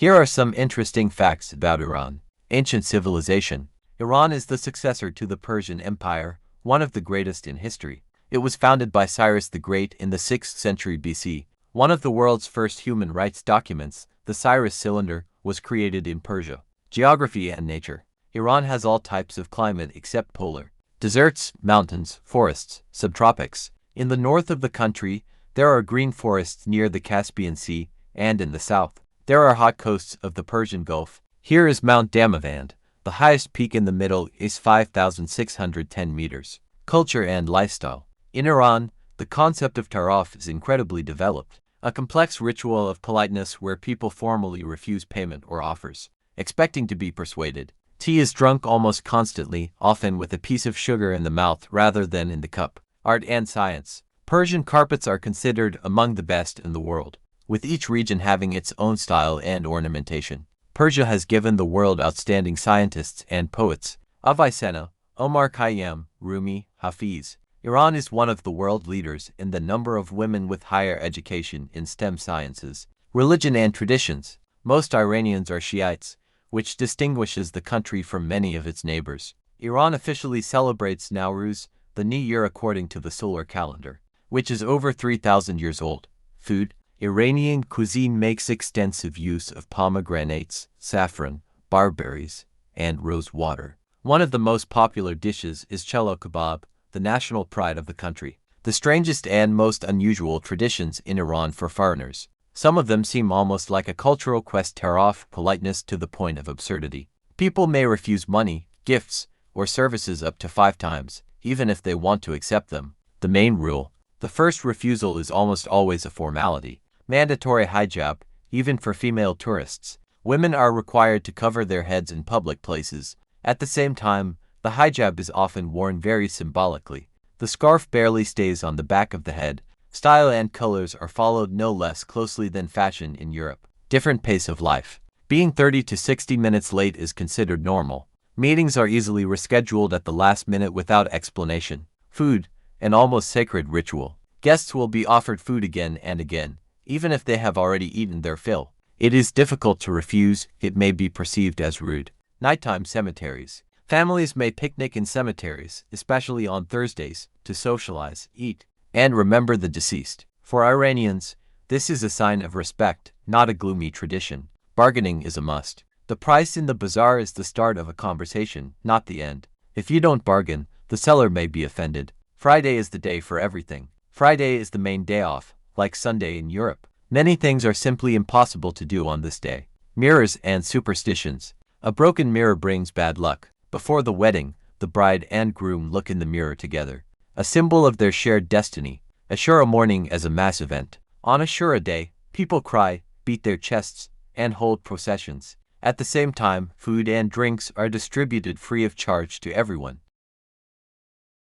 Here are some interesting facts about Iran. Ancient civilization. Iran is the successor to the Persian Empire, one of the greatest in history. It was founded by Cyrus the Great in the 6th century BC. One of the world's first human rights documents, the Cyrus Cylinder, was created in Persia. Geography and nature. Iran has all types of climate except polar. Deserts, mountains, forests, subtropics. In the north of the country, there are green forests near the Caspian Sea, and in the south, there are hot coasts of the Persian Gulf. Here is Mount Damavand. The highest peak in the middle is 5,610 meters. Culture and lifestyle. In Iran, the concept of taraf is incredibly developed, a complex ritual of politeness where people formally refuse payment or offers, expecting to be persuaded. Tea is drunk almost constantly, often with a piece of sugar in the mouth rather than in the cup. Art and science. Persian carpets are considered among the best in the world, with each region having its own style and ornamentation. Persia has given the world outstanding scientists and poets: Avicenna, Omar Khayyam, Rumi, Hafiz. Iran is one of the world leaders in the number of women with higher education in STEM sciences. Religion and traditions. Most Iranians are Shiites, which distinguishes the country from many of its neighbors. Iran officially celebrates Nowruz, the new year according to the solar calendar, which is over 3,000 years old. Food. Iranian cuisine makes extensive use of pomegranates, saffron, barberries, and rose water. One of the most popular dishes is chelo kebab, the national pride of the country. The strangest and most unusual traditions in Iran for foreigners. Some of them seem almost like a cultural quest. Taraf, politeness to the point of absurdity. People may refuse money, gifts, or services up to 5 times, even if they want to accept them. The main rule. The first refusal is almost always a formality. Mandatory hijab, even for female tourists. Women are required to cover their heads in public places. At the same time, the hijab is often worn very symbolically. The scarf barely stays on the back of the head. Style and colors are followed no less closely than fashion in Europe. Different pace of life. Being 30 to 60 minutes late is considered normal. Meetings are easily rescheduled at the last minute without explanation. Food, an almost sacred ritual. Guests will be offered food again and again, even if they have already eaten their fill. It is difficult to refuse. It may be perceived as rude. Nighttime cemeteries. Families may picnic in cemeteries, especially on Thursdays, to socialize, eat, and remember the deceased. For Iranians, this is a sign of respect, not a gloomy tradition. Bargaining is a must. The price in the bazaar is the start of a conversation, not the end. If you don't bargain, the seller may be offended. Friday is the day for everything. Friday is the main day off, like Sunday in Europe. Many things are simply impossible to do on this day. Mirrors and superstitions. A broken mirror brings bad luck. Before the wedding, the bride and groom look in the mirror together, a symbol of their shared destiny. Ashura morning as a mass event. On Ashura day, people cry, beat their chests, and hold processions. At the same time, food and drinks are distributed free of charge to everyone.